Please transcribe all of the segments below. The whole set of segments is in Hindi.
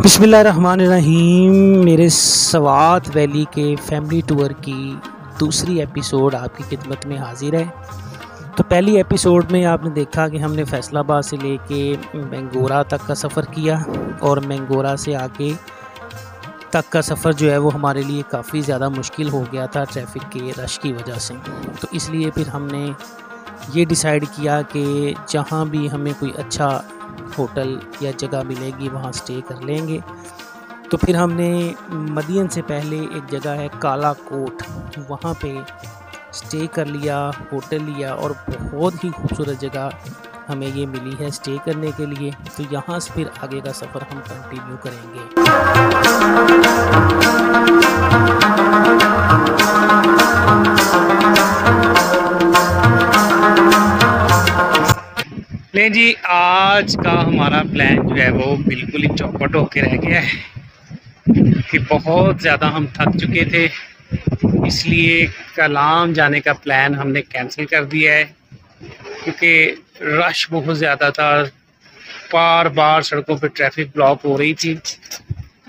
बिस्मिल्लाहिर्रहमानिर्रहीम। मेरे स्वात वैली के फैमिली टूर की दूसरी एपिसोड आपकी खिदमत में हाजिर है। तो पहली एपिसोड में आपने देखा कि हमने फैसलाबाद से लेके मैंगोरा तक का सफ़र किया और मैंगोरा से आगे तक का सफ़र जो है वो हमारे लिए काफ़ी ज़्यादा मुश्किल हो गया था ट्रैफिक के रश की वजह से। तो इसलिए फिर हमने ये डिसाइड किया कि जहाँ भी हमें कोई अच्छा होटल या जगह मिलेगी वहाँ स्टे कर लेंगे। तो फिर हमने मदियन से पहले एक जगह है काला कोट, वहाँ पे स्टे कर लिया, होटल लिया और बहुत ही खूबसूरत जगह हमें ये मिली है स्टे करने के लिए। तो यहाँ से फिर आगे का सफ़र हम कंटिन्यू करेंगे। ले जी, आज का हमारा प्लान जो है वो बिल्कुल ही चौपट होके रह गया है कि बहुत ज़्यादा हम थक चुके थे, इसलिए कलाम जाने का प्लान हमने कैंसिल कर दिया है क्योंकि रश बहुत ज़्यादा था, बार बार सड़कों पर ट्रैफिक ब्लॉक हो रही थी।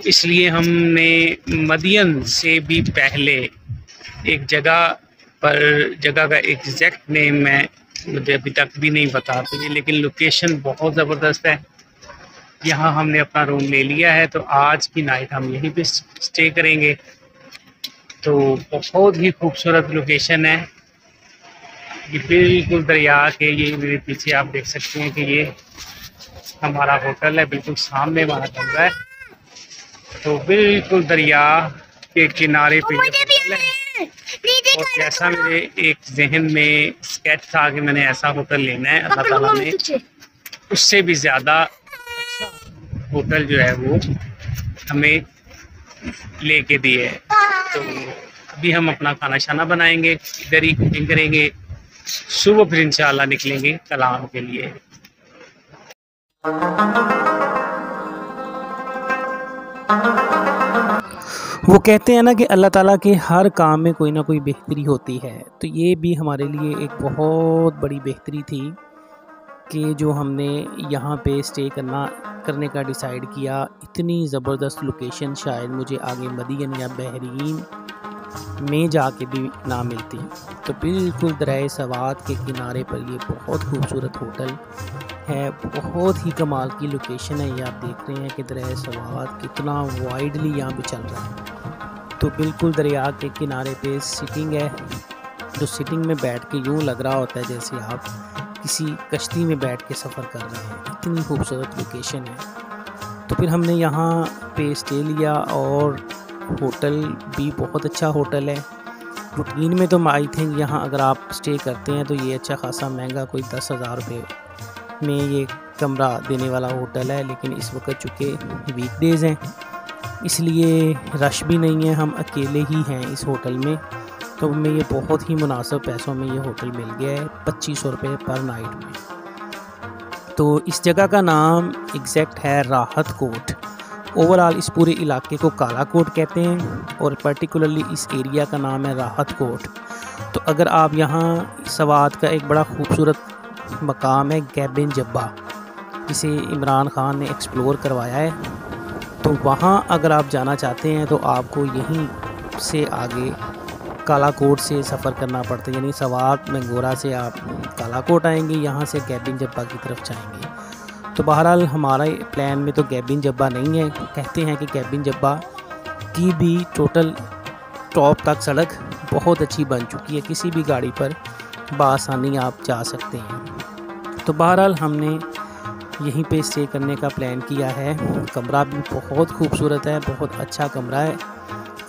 इसलिए हमने मदियन से भी पहले एक जगह का एग्जैक्ट नेम मुझे अभी तक भी नहीं बता पाई, लेकिन लोकेशन बहुत ज़बरदस्त है। यहाँ हमने अपना रूम ले लिया है, तो आज की नाइट हम यहीं पे स्टे करेंगे। तो बहुत ही खूबसूरत लोकेशन है, ये बिल्कुल दरिया के, ये मेरे पीछे आप देख सकते हैं कि ये हमारा होटल है, बिल्कुल सामने हमारा कमरा है। तो बिल्कुल दरिया के किनारे पे होटल है और जैसा मेरे एक जहन में स्केच था कि मैंने ऐसा होटल लेना है, अल्लाह ताला ने उससे भी ज़्यादा अच्छा होटल जो है वो हमें लेके दिए है। तो अभी हम अपना खाना शाना बनाएंगे, इधर ही कुकिंग करेंगे, सुबह फिर इंशाल्लाह निकलेंगे कलाम के लिए। वो कहते हैं ना कि अल्लाह ताला के हर काम में कोई ना कोई बेहतरी होती है। तो ये भी हमारे लिए एक बहुत बड़ी बेहतरी थी कि जो हमने यहाँ पे स्टे करने का डिसाइड किया। इतनी ज़बरदस्त लोकेशन शायद मुझे आगे मदियन या बहरीन में जाके भी ना मिलती। तो बिल्कुल दरिया सवात के किनारे पर ये बहुत खूबसूरत होटल है, बहुत ही कमाल की लोकेशन है। ये आप देख रहे हैं कि दरिया सवात कितना वाइडली यहाँ पे चल रहा है। तो बिल्कुल दरिया के किनारे पे सिटिंग है, जो सिटिंग में बैठ के यूँ लग रहा होता है जैसे आप किसी कश्ती में बैठ के सफ़र कर रहे हैं। इतनी खूबसूरत लोकेशन है। तो फिर हमने यहाँ पे स्टे लिया और होटल भी बहुत अच्छा होटल है। रूटीन में तो आई थिंक यहाँ अगर आप स्टे करते हैं तो ये अच्छा खासा महंगा, कोई 10,000 रुपये में ये कमरा देने वाला होटल है। लेकिन इस वक्त चूँकि वीकडेज़ हैं इसलिए रश भी नहीं है, हम अकेले ही हैं इस होटल में। तो हमें ये बहुत ही मुनासिब पैसों में ये होटल मिल गया है, 2500 रुपये पर नाइट में। तो इस जगह का नाम एग्जैक्ट है राहत कोट। ओवरऑल इस पूरे इलाके को काला कोट कहते हैं और पर्टिकुलरली इस एरिया का नाम है राहत कोट। तो अगर आप यहाँ सवात का एक बड़ा खूबसूरत मकाम है गैबिन जब्बा, जिसे इमरान खान ने एक्सप्लोर करवाया है, तो वहाँ अगर आप जाना चाहते हैं तो आपको यहीं से आगे कालाकोट से सफ़र करना पड़ता है। यानी सवात मैंगोरा से आप कालाकोट आएंगे, यहाँ से गैबिन जब्बा की तरफ जाएंगे। तो बहरहाल हमारा प्लान में तो गैबिन जब्बा नहीं है। कहते हैं कि गैबिन जब्बा की भी टोटल टॉप तक सड़क बहुत अच्छी बन चुकी है, किसी भी गाड़ी पर बआसानी आप जा सकते हैं। तो बहरहाल हमने यहीं पे स्टे करने का प्लान किया है। कमरा भी बहुत खूबसूरत है, बहुत अच्छा कमरा है,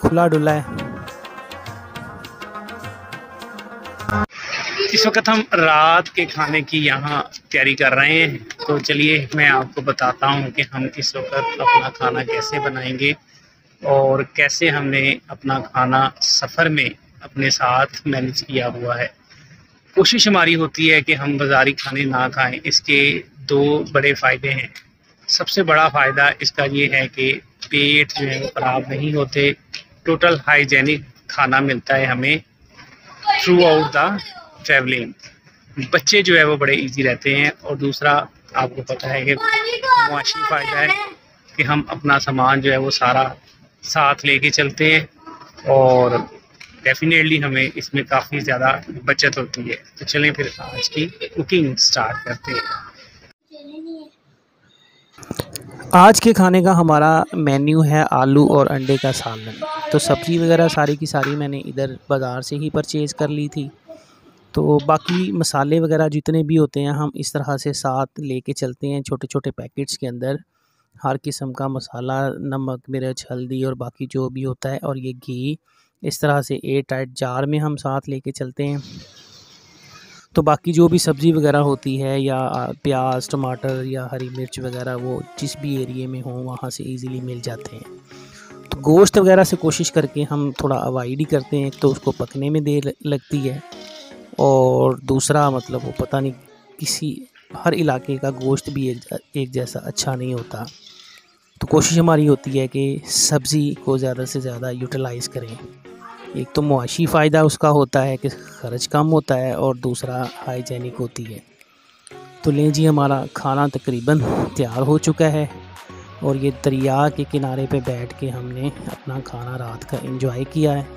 खुला डुला है। इस वक्त हम रात के खाने की यहाँ तैयारी कर रहे हैं। तो चलिए मैं आपको बताता हूँ कि हम इस वक्त अपना खाना कैसे बनाएंगे और कैसे हमने अपना खाना सफ़र में अपने साथ मैनेज किया हुआ है। कोशिश हमारी होती है कि हम बाज़ारी खाने ना खाएं। इसके दो बड़े फ़ायदे हैं। सबसे बड़ा फ़ायदा इसका ये है कि पेट जो है वो ख़राब नहीं होते, टोटल हाइजेनिक खाना मिलता है हमें थ्रू आउट द ट्रैवलिंग। बच्चे जो है वो बड़े इजी रहते हैं, और दूसरा आपको पता है कि मुआशी फ़ायदा है कि हम अपना सामान जो है वो सारा साथ लेके चलते हैं, और डेफिनेटली हमें इसमें काफ़ी ज़्यादा बचत होती है। तो चलें फिर आज की कुकिंग स्टार्ट करते हैं। आज के खाने का हमारा मेन्यू है आलू और अंडे का सालन। तो सब्ज़ी वगैरह सारी की सारी मैंने इधर बाज़ार से ही परचेज़ कर ली थी। तो बाकी मसाले वगैरह जितने भी होते हैं हम इस तरह से साथ लेके चलते हैं, छोटे छोटे पैकेट्स के अंदर हर किस्म का मसाला, नमक, मिर्च, हल्दी और बाकी जो भी होता है, और ये घी इस तरह से एयर टाइट जार में हम साथ लेके चलते हैं। तो बाकी जो भी सब्ज़ी वगैरह होती है, या प्याज, टमाटर या हरी मिर्च वगैरह, वो जिस भी एरिए में हो वहाँ से इजीली मिल जाते हैं। तो गोश्त वगैरह से कोशिश करके हम थोड़ा अवॉइड ही करते हैं, तो उसको पकने में देर लगती है, और दूसरा मतलब वो पता नहीं किसी हर इलाके का गोश्त भी एक जैसा अच्छा नहीं होता। तो कोशिश हमारी होती है कि सब्ज़ी को ज़्यादा से ज़्यादा यूटिलाइज़ करें। एक तो मुआशी फ़ायदा उसका होता है कि ख़र्च कम होता है, और दूसरा हाइजेनिक होती है। तो लें जी, हमारा खाना तकरीबन तैयार हो चुका है, और ये दरिया के किनारे पे बैठ के हमने अपना खाना रात का एंजॉय किया है।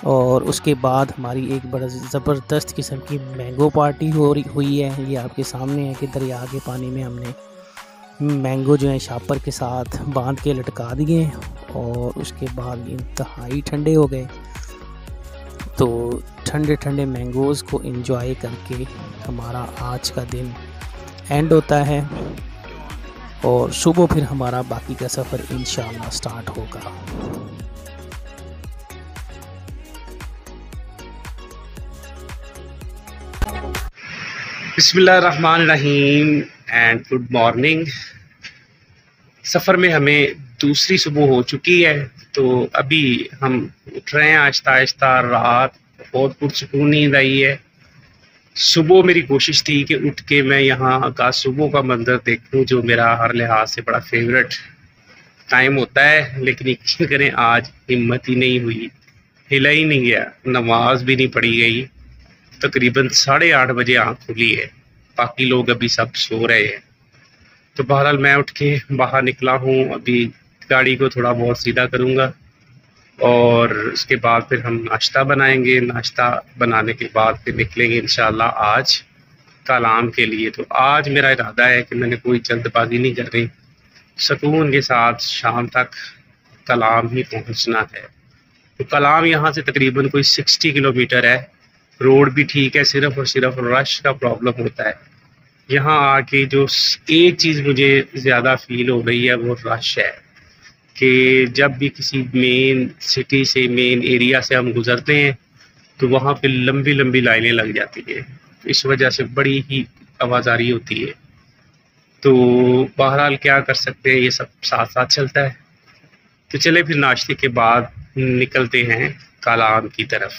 और उसके बाद हमारी एक बड़ा ज़बरदस्त किस्म की मैंगो पार्टी हुई है। ये आपके सामने है कि दरिया के पानी में हमने मैंगो जो है शापर के साथ बांध के लटका दिए, और उसके बाद इंतहाई ठंडे हो गए। तो ठंडे ठंडे मैंगोज़ को एंजॉय करके हमारा आज का दिन एंड होता है, और सुबह फिर हमारा बाकी का सफ़र इंशाअल्लाह स्टार्ट होगा। बिस्मिल्लाहिर्रहमानिर्रहीम एंड गुड मॉर्निंग। सफ़र में हमें दूसरी सुबह हो चुकी है, तो अभी हम उठ रहे हैं आहिस्ता आहिस्ता। रात बहुत पुरसुकून नींद आई है। सुबह मेरी कोशिश थी कि उठ के मैं यहाँ का सुबह का मंजर देखूँ, जो मेरा हर लिहाज से बड़ा फेवरेट टाइम होता है, लेकिन यकीन करें आज हिम्मत ही नहीं हुई, हिला ही नहीं गया, नमाज भी नहीं पढ़ी गई। तकरीबन 8:30 बजे आँख खुली है, बाकी लोग अभी सब सो रहे हैं। तो बहरहाल मैं उठ के बाहर निकला हूँ, अभी गाड़ी को थोड़ा बहुत सीधा करूँगा, और उसके बाद फिर हम नाश्ता बनाएंगे। नाश्ता बनाने के बाद फिर निकलेंगे इंशाल्लाह आज कलाम के लिए। तो आज मेरा इरादा है कि मैंने कोई जल्दबाजी नहीं कर रही, सुकून के साथ शाम तक कलाम ही पहुँचना है। तो कलाम यहाँ से तकरीबन कोई 60 किलोमीटर है। रोड भी ठीक है, सिर्फ और सिर्फ रश का प्रॉब्लम होता है। यहाँ आके जो एक चीज़ मुझे ज़्यादा फील हो रही है वो रश है, कि जब भी किसी मेन सिटी से, मेन एरिया से हम गुज़रते हैं तो वहाँ पे लंबी लंबी लाइनें लग जाती है। इस वजह से बड़ी ही आवाजारी होती है। तो बहरहाल क्या कर सकते हैं, ये सब साथ साथ चलता है। तो चले फिर नाश्ते के बाद निकलते हैं कलाम की तरफ।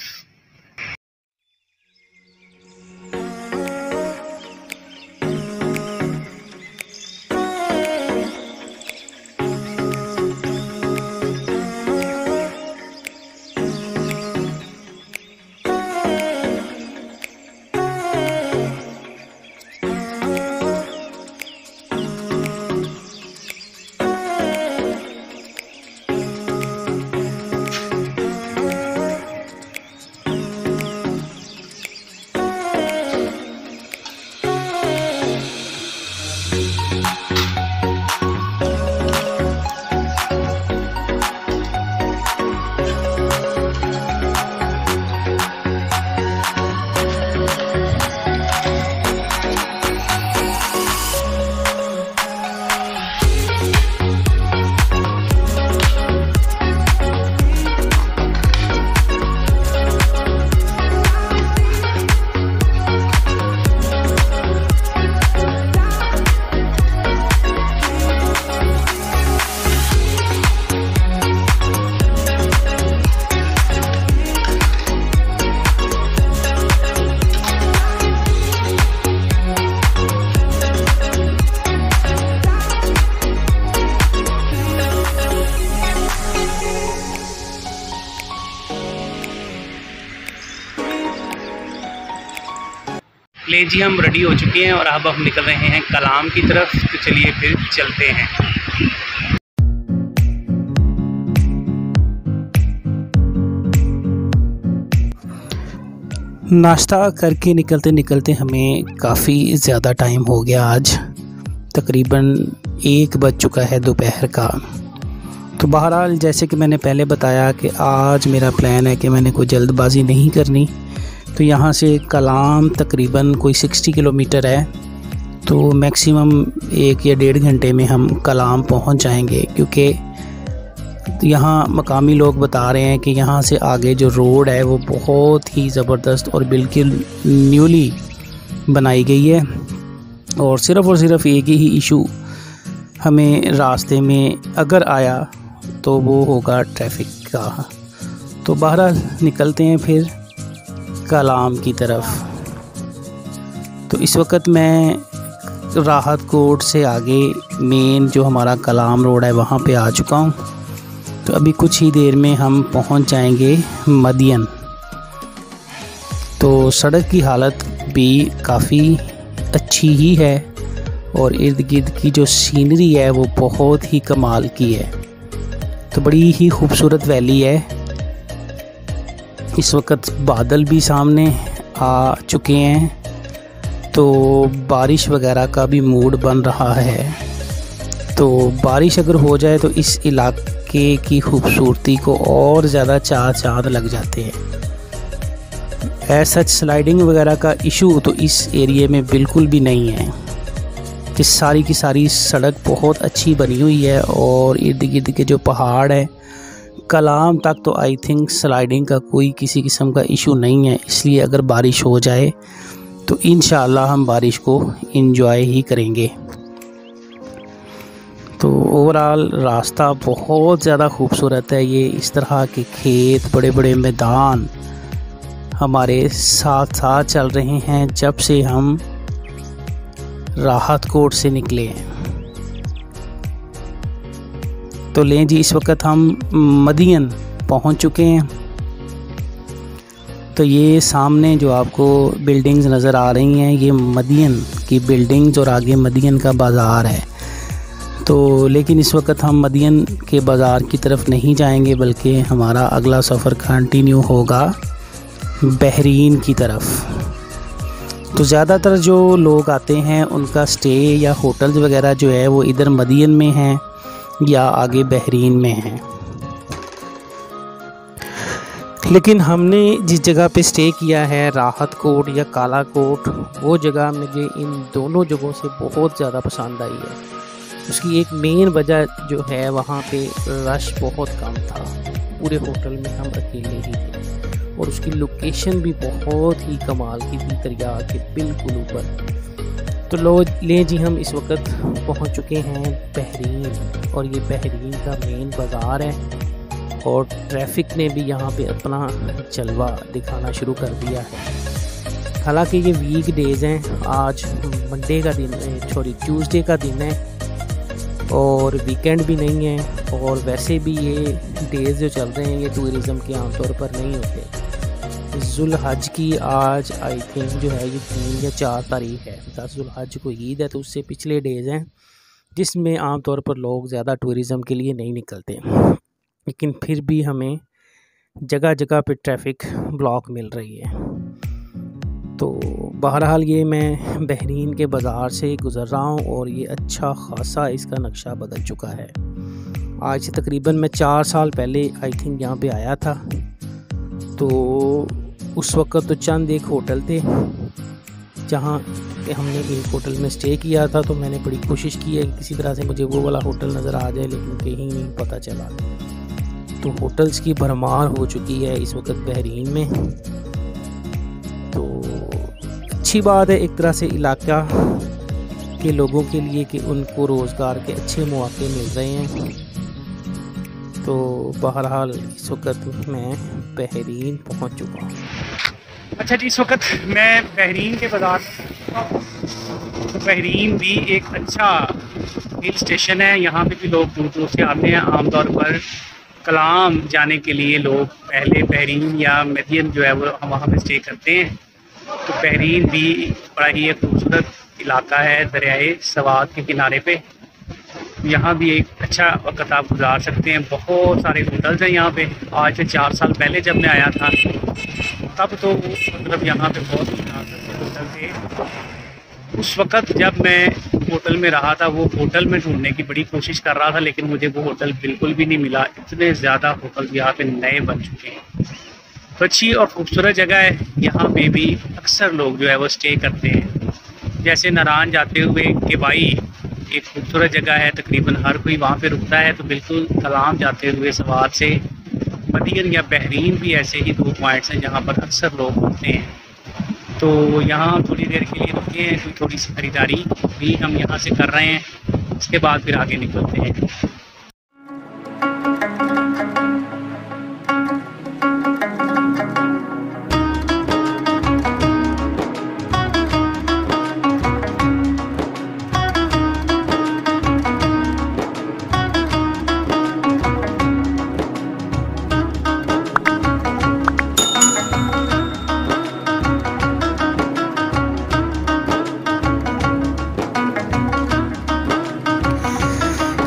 ले जी हम रेडी हो चुके हैं और अब हम निकल रहे हैं कलाम की तरफ। तो चलिए फिर चलते हैं। नाश्ता करके निकलते निकलते हमें काफ़ी ज़्यादा टाइम हो गया। आज तकरीबन 1 बज चुका है दोपहर का। तो बहरहाल जैसे कि मैंने पहले बताया कि आज मेरा प्लान है कि मैंने कोई जल्दबाजी नहीं करनी। तो यहाँ से कलाम तकरीबन कोई 60 किलोमीटर है, तो मैक्सिमम 1 या 1.5 घंटे में हम कलाम पहुँच जाएंगे, क्योंकि यहाँ मकामी लोग बता रहे हैं कि यहाँ से आगे जो रोड है वो बहुत ही ज़बरदस्त और बिल्कुल न्यूली बनाई गई है। और सिर्फ़ एक ही इशू हमें रास्ते में अगर आया तो वो होगा ट्रैफिक का। तो बहरहाल निकलते हैं फिर कलाम की तरफ। तो इस वक्त मैं राहत कोट से आगे मेन जो हमारा कलाम रोड है वहाँ पे आ चुका हूँ। तो अभी कुछ ही देर में हम पहुँच जाएंगे मदियन। तो सड़क की हालत भी काफ़ी अच्छी ही है और इर्द गिर्द की जो सीनरी है वो बहुत ही कमाल की है। तो बड़ी ही खूबसूरत वैली है। इस वक्त बादल भी सामने आ चुके हैं, तो बारिश वगैरह का भी मूड बन रहा है। तो बारिश अगर हो जाए तो इस इलाके की खूबसूरती को और ज़्यादा चाँद लग जाते हैं। ऐसा स्लाइडिंग वगैरह का इशू तो इस एरिए में बिल्कुल भी नहीं है कि सारी की सारी सड़क बहुत अच्छी बनी हुई है और इर्द गिर्द के जो पहाड़ है कलाम तक तो आई थिंक स्लाइडिंग का कोई किसी किस्म का इशू नहीं है। इसलिए अगर बारिश हो जाए तो इंशाअल्लाह हम बारिश को एंजॉय ही करेंगे। तो ओवरऑल रास्ता बहुत ज़्यादा खूबसूरत है। ये इस तरह के खेत, बड़े बड़े मैदान हमारे साथ साथ चल रहे हैं जब से हम राहत कोट से निकले हैं। तो लें जी, इस वक्त हम मदियन पहुंच चुके हैं। तो ये सामने जो आपको बिल्डिंग्स नज़र आ रही हैं ये मदियन की बिल्डिंग्स और आगे मदियन का बाज़ार है। तो लेकिन इस वक्त हम मदियन के बाज़ार की तरफ नहीं जाएंगे, बल्कि हमारा अगला सफ़र कंटिन्यू होगा बहरीन की तरफ। तो ज़्यादातर जो लोग आते हैं उनका स्टे या होटल्स वगैरह जो है वो इधर मदियन में हैं या आगे बहरीन में हैं। लेकिन हमने जिस जगह पे स्टे किया है राहत कोट या काला कोट, वो जगह मुझे इन दोनों जगहों से बहुत ज़्यादा पसंद आई है। उसकी एक मेन वजह जो है वहाँ पे रश बहुत कम था। पूरे होटल में हम अकेले ही थे और उसकी लोकेशन भी बहुत ही कमाल की थी, दरिया के बिल्कुल ऊपर। तो ले जी, हम इस वक्त पहुंच चुके हैं बहरीन और ये बहरीन का मेन बाज़ार है और ट्रैफिक ने भी यहाँ पे अपना जलवा दिखाना शुरू कर दिया है। हालांकि ये वीक डेज़ हैं, आज मंडे का दिन है, ट्यूसडे का दिन है और वीकेंड भी नहीं है। और वैसे भी ये डेज़ जो चल रहे हैं ये टूरिज़म के आमतौर पर नहीं होते। जुल्हज की आज आई थिंक जो है ये 3 या 4 तारीख है। 10 जुल्हज को ईद है, तो उससे पिछले डेज़ हैं जिसमें आमतौर पर लोग ज़्यादा टूरिज़म के लिए नहीं निकलते। लेकिन फिर भी हमें जगह जगह पे ट्रैफिक ब्लॉक मिल रही है। तो बहरहाल ये मैं बहरीन के बाज़ार से गुज़र रहा हूँ और ये अच्छा खासा इसका नक्शा बदल चुका है। आज से तकरीबन मैं 4 साल पहले आई थिंक यहाँ पे आया था। तो उस वक्त तो चंद एक होटल थे जहाँ पे हमने एक होटल में स्टे किया था। तो मैंने बड़ी कोशिश की है कि किसी तरह से मुझे वो वाला होटल नज़र आ जाए, लेकिन कहीं नहीं पता चला। तो होटल्स की भरमार हो चुकी है इस वक्त बहरीन में। तो अच्छी बात है एक तरह से इलाका के लोगों के लिए कि उनको रोज़गार के अच्छे मौके मिल रहे हैं। तो बहरहाल इस वक्त मैं बहरीन पहुंच चुका हूँ। अच्छा जी, इस वक्त मैं बहरीन के बाज़ार। तो बहरीन भी एक अच्छा हिल स्टेशन है। यहाँ पे भी लोग दूर दूर से आते हैं। आमतौर पर कलाम जाने के लिए लोग पहले बहरीन या मदियन जो है वो वहाँ पे स्टे करते हैं। तो बहरीन भी बड़ा ही एक खूबसूरत इलाका है दरियाए सवात के किनारे पे। यहाँ भी एक अच्छा वक्त आप गुजार सकते हैं। बहुत सारे होटल्स हैं यहाँ पे। आज से 4 साल पहले जब मैं आया था तब तो मतलब यहाँ पे बहुत होटल थे। उस वक़्त जब मैं होटल में रहा था, वो होटल में ढूंढने की बड़ी कोशिश कर रहा था, लेकिन मुझे वो होटल बिल्कुल भी नहीं मिला। इतने ज़्यादा होटल यहाँ पे नए बन चुके हैं। तो अच्छी और ख़ूबसूरत जगह है। यहाँ पे भी अक्सर लोग जो है वो स्टे करते हैं। जैसे नारान जाते हुए केबाई एक खूबसूरत जगह है, तकरीबन हर कोई वहाँ पे रुकता है। तो बिल्कुल कलाम जाते हुए सवात से मदीन या बहरीन भी ऐसे ही 2 पॉइंट्स हैं जहाँ पर अक्सर लोग रुकते हैं। तो यहाँ थोड़ी देर के लिए रुके हैं, कोई थोड़ी सी खरीदारी भी हम यहाँ से कर रहे हैं। इसके बाद फिर आगे निकलते हैं।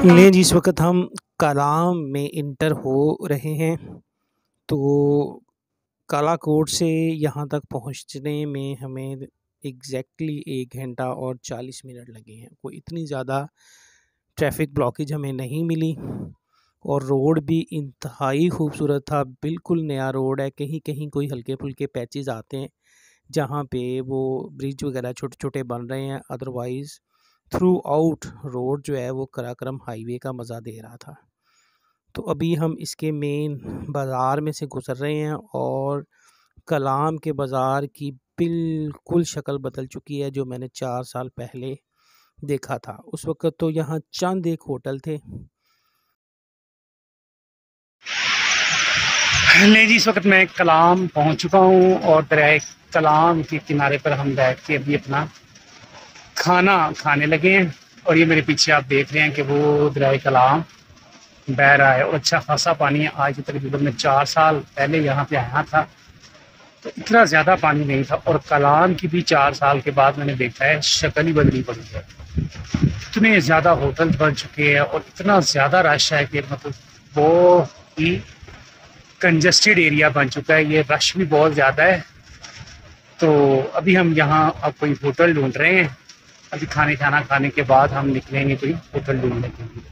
ले जी, इस वक्त हम कलाम में इंटर हो रहे हैं। तो कालाकोट से यहाँ तक पहुँचने में हमें एग्जैक्टली 1 घंटा और 40 मिनट लगे हैं। कोई इतनी ज़्यादा ट्रैफिक ब्लॉकेज हमें नहीं मिली और रोड भी इंतहाई खूबसूरत था। बिल्कुल नया रोड है। कहीं कहीं कोई हल्के फुल्के पैचेस आते हैं जहाँ पे वो ब्रिज वगैरह छोटे छोटे बन रहे हैं। अदरवाइज़ थ्रू आउट रोड जो है वो कराक्रम हाईवे का मज़ा दे रहा था। तो अभी हम इसके मेन बाज़ार में से गुज़र रहे हैं और कलाम के बाज़ार की बिल्कुल शक्ल बदल चुकी है जो मैंने 4 साल पहले देखा था। उस वक़्त तो यहाँ चंद एक होटल थे। नहीं जी, इस वक्त मैं कलाम पहुँच चुका हूँ और दरियाए कलाम के किनारे पर हम बैठ के अभी अपना खाना खाने लगे हैं। और ये मेरे पीछे आप देख रहे हैं कि वो दरियाए कलाम बह रहा है और अच्छा खासा पानी है। आज तकरीबन मैं 4 साल पहले यहाँ पे आया था तो इतना ज़्यादा पानी नहीं था। और कलाम की भी 4 साल के बाद मैंने देखा है शक्ल ही बदली पड़ी है। इतने ज़्यादा होटल बन चुके हैं और इतना ज़्यादा रश है कि मतलब वो ही कंजस्टेड एरिया बन चुका है। ये रश भी बहुत ज़्यादा है। तो अभी हम यहाँ अब कोई होटल ढूंढ रहे हैं। अभी खाना खाने के बाद हम निकलेंगे कोई होटल ढूंढने के लिए।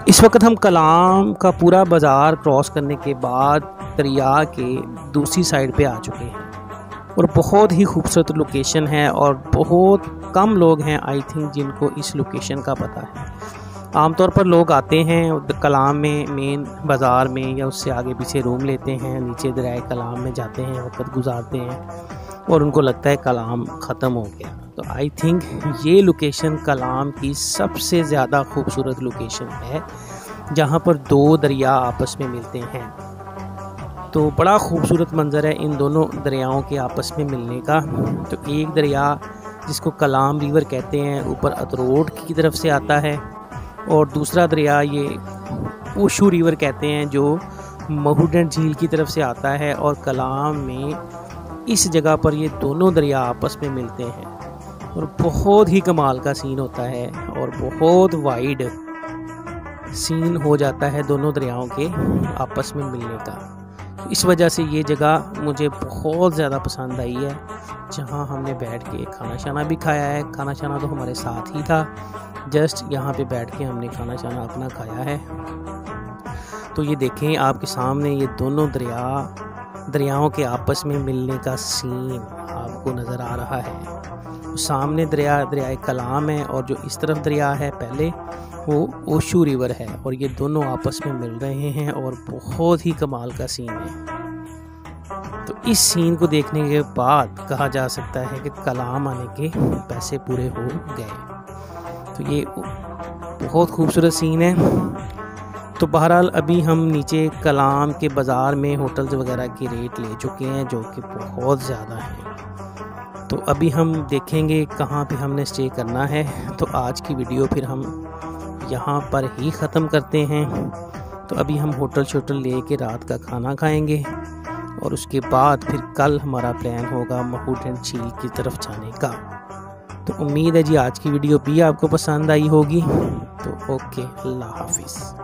इस वक्त हम कलाम का पूरा बाज़ार क्रॉस करने के बाद दरिया के दूसरी साइड पे आ चुके हैं और बहुत ही खूबसूरत लोकेशन है और बहुत कम लोग हैं आई थिंक जिनको इस लोकेशन का पता है। आमतौर पर लोग आते हैं कलाम में मेन बाज़ार में या उससे आगे पीछे रूम लेते हैं, नीचे दरियाए कलाम में जाते हैं, वक्त गुजारते हैं और उनको लगता है कलाम ख़त्म हो गया। तो आई थिंक ये लोकेशन कलाम की सबसे ज़्यादा खूबसूरत लोकेशन है जहाँ पर 2 दरिया आपस में मिलते हैं। तो बड़ा खूबसूरत मंज़र है इन दोनों दरियाओं के आपस में मिलने का। तो एक दरिया जिसको कलाम रिवर कहते हैं ऊपर अतरोड की तरफ से आता है और दूसरा दरिया ये ओशू रिवर कहते हैं जो महूडन झील की तरफ से आता है। और कलाम में इस जगह पर ये दोनों दरिया आपस में मिलते हैं और बहुत ही कमाल का सीन होता है और बहुत वाइड सीन हो जाता है दोनों दरियाओं के आपस में मिलने का। इस वजह से ये जगह मुझे बहुत ज़्यादा पसंद आई है जहाँ हमने बैठ के खाना शाना भी खाया है। खाना शाना तो हमारे साथ ही था, जस्ट यहाँ पे बैठ के हमने खाना शाना अपना खाया है। तो ये देखें आपके सामने ये दोनों दरियाओं के आपस में मिलने का सीन आपको नज़र आ रहा है। सामने दरियाए कलाम है और जो इस तरफ दरिया है पहले वो ओशू रिवर है और ये दोनों आपस में मिल रहे हैं और बहुत ही कमाल का सीन है। तो इस सीन को देखने के बाद कहा जा सकता है कि कलाम आने के पैसे पूरे हो गए। तो ये बहुत खूबसूरत सीन है। तो बहरहाल अभी हम नीचे कलाम के बाज़ार में होटल्स वगैरह की रेट ले चुके हैं जो कि बहुत ज़्यादा है। तो अभी हम देखेंगे कहाँ पे हमने स्टे करना है। तो आज की वीडियो फिर हम यहाँ पर ही ख़त्म करते हैं। तो अभी हम होटल शोटल ले के रात का खाना खाएंगे और उसके बाद फिर कल हमारा प्लान होगा माहूट झील की तरफ जाने का। तो उम्मीद है जी आज की वीडियो भी आपको पसंद आई होगी। तो ओके, अल्लाह हाफिज़।